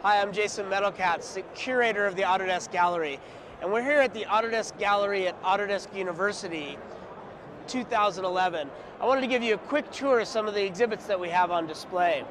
Hi, I'm Jason Medal-Katz, the curator of the Autodesk Gallery. And we're here at the Autodesk Gallery at Autodesk University 2011. I wanted to give you a quick tour of some of the exhibits that we have on display.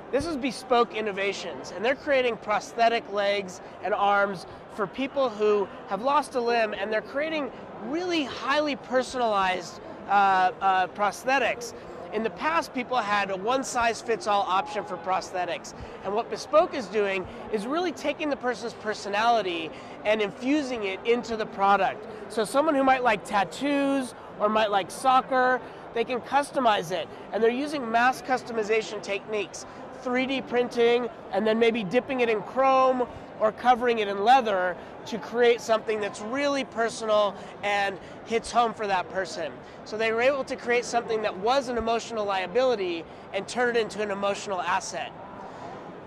This is Bespoke Innovations, and they're creating prosthetic legs and arms for people who have lost a limb, and they're creating really highly personalized prosthetics. In the past, people had a one-size-fits-all option for prosthetics, and what Bespoke is doing is really taking the person's personality and infusing it into the product. So someone who might like tattoos or might like soccer, they can customize it, and they're using mass customization techniques, 3D printing, and then maybe dipping it in chrome or covering it in leather to create something that's really personal and hits home for that person. So they were able to create something that was an emotional liability and turn it into an emotional asset.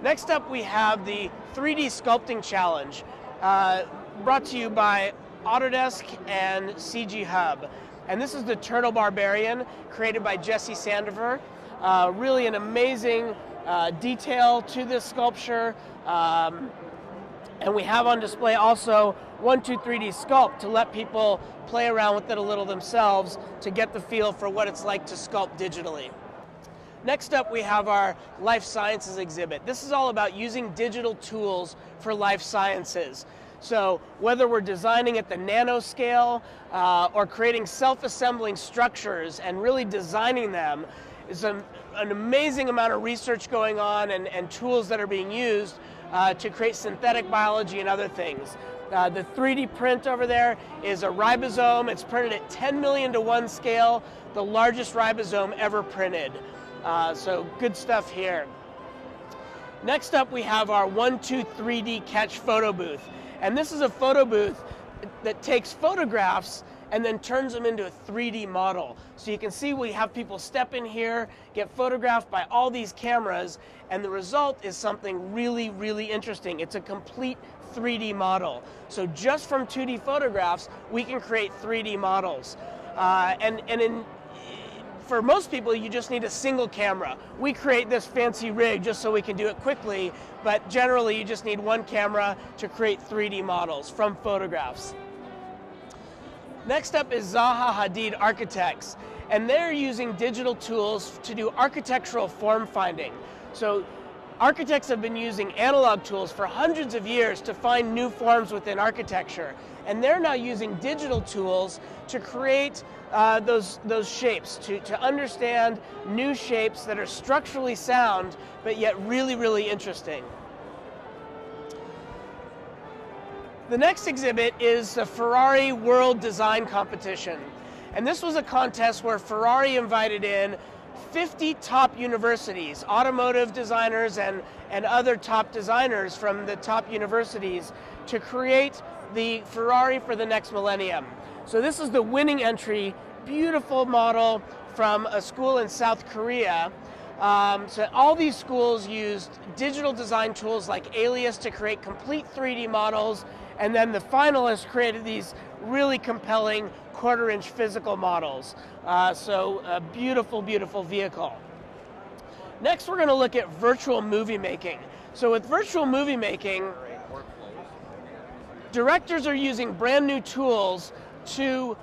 Next up, we have the 3D Sculpting Challenge, brought to you by Autodesk and CG Hub. And this is the Turtle Barbarian, created by Jesse Sandifer. Really an amazing detail to this sculpture. And we have on display also 123D Sculpt to let people play around with it a little themselves to get the feel for what it's like to sculpt digitally. Next up, we have our Life Sciences exhibit. This is all about using digital tools for life sciences. So whether we're designing at the nanoscale or creating self-assembling structures and really designing them, is an amazing amount of research going on and tools that are being used to create synthetic biology and other things. The 3D print over there is a ribosome. It's printed at 10 million to 1 scale, the largest ribosome ever printed. So good stuff here. Next up, we have our 123D Catch photo booth. And this is a photo booth that takes photographs and then turns them into a 3D model. So you can see we have people step in here, get photographed by all these cameras, and the result is something really, really interesting. It's a complete 3D model. So just from 2D photographs, we can create 3D models. For most people, you just need a single camera. We create this fancy rig just so we can do it quickly, but generally you just need one camera to create 3D models from photographs. Next up is Zaha Hadid Architects, and they're using digital tools to do architectural form finding. So architects have been using analog tools for hundreds of years to find new forms within architecture, and they're now using digital tools to create those shapes, to understand new shapes that are structurally sound, but yet really, really interesting. The next exhibit is the Ferrari World Design Competition. And this was a contest where Ferrari invited in 50 top universities, automotive designers and other top designers from the top universities to create the Ferrari for the next millennium. So this is the winning entry, beautiful model from a school in South Korea. So all these schools used digital design tools like Alias to create complete 3D models, and then the finalists created these really compelling quarter-inch physical models. So a beautiful, beautiful vehicle. Next, we're going to look at virtual movie making. So with virtual movie making, directors are using brand new tools to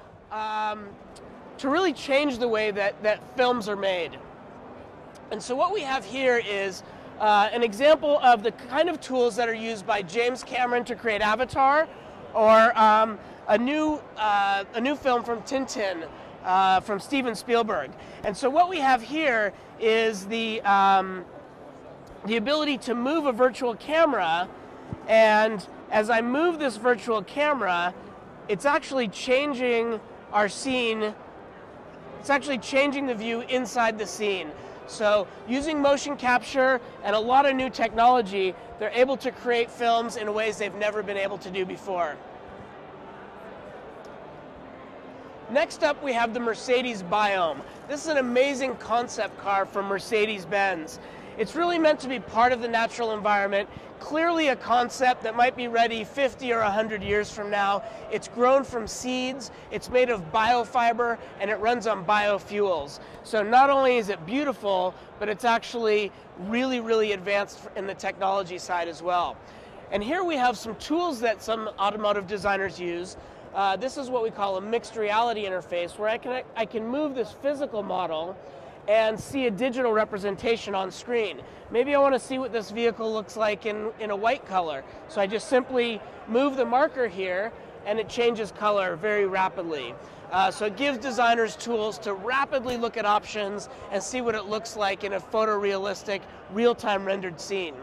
really change the way that films are made. And so what we have here is an example of the kind of tools that are used by James Cameron to create Avatar, or a new film from Tintin from Steven Spielberg. And so what we have here is the ability to move a virtual camera, and as I move this virtual camera, it's actually changing our scene. It's actually changing the view inside the scene. So using motion capture and a lot of new technology, they're able to create films in ways they've never been able to do before. Next up, we have the Benz Biome. This is an amazing concept car from Mercedes-Benz. It's really meant to be part of the natural environment, clearly a concept that might be ready 50 or 100 years from now. It's grown from seeds, it's made of biofiber, and it runs on biofuels. So not only is it beautiful, but it's actually really, really advanced in the technology side as well. And here we have some tools that some automotive designers use. This is what we call a mixed reality interface, where I can move this physical model and see a digital representation on screen. Maybe I want to see what this vehicle looks like in a white color. So I just simply move the marker here and it changes color very rapidly. So it gives designers tools to rapidly look at options and see what it looks like in a photorealistic, real-time rendered scene.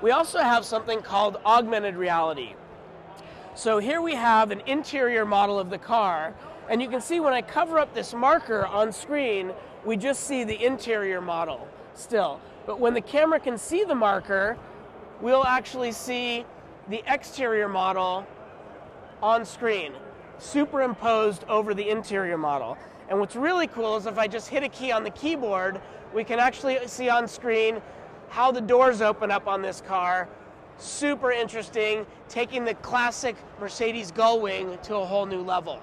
We also have something called augmented reality. So here we have an interior model of the car, and you can see when I cover up this marker on screen, we just see the interior model still. But when the camera can see the marker, we'll actually see the exterior model on screen, superimposed over the interior model. And what's really cool is if I just hit a key on the keyboard, we can actually see on screen how the doors open up on this car. Super interesting, taking the classic Mercedes gull-wing to a whole new level.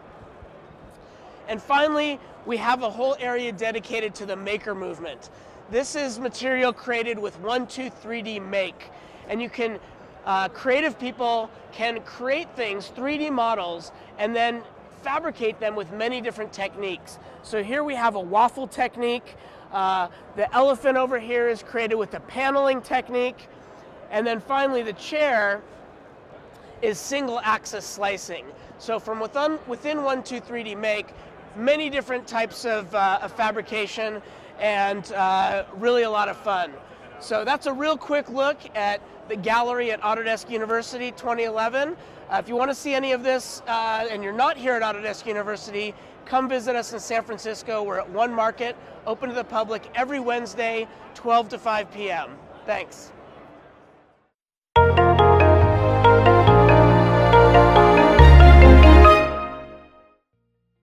And finally, we have a whole area dedicated to the maker movement. This is material created with 123D Make, and you can, creative people can create things, 3D models, and then fabricate them with many different techniques. So here we have a waffle technique. The elephant over here is created with the paneling technique. And then finally, the chair is single axis slicing. So from within 123D Make, many different types of fabrication, and really a lot of fun. So that's a real quick look at the gallery at Autodesk University 2011. If you want to see any of this and you're not here at Autodesk University, come visit us in San Francisco. We're at One Market, open to the public every Wednesday, 12 to 5 p.m. Thanks.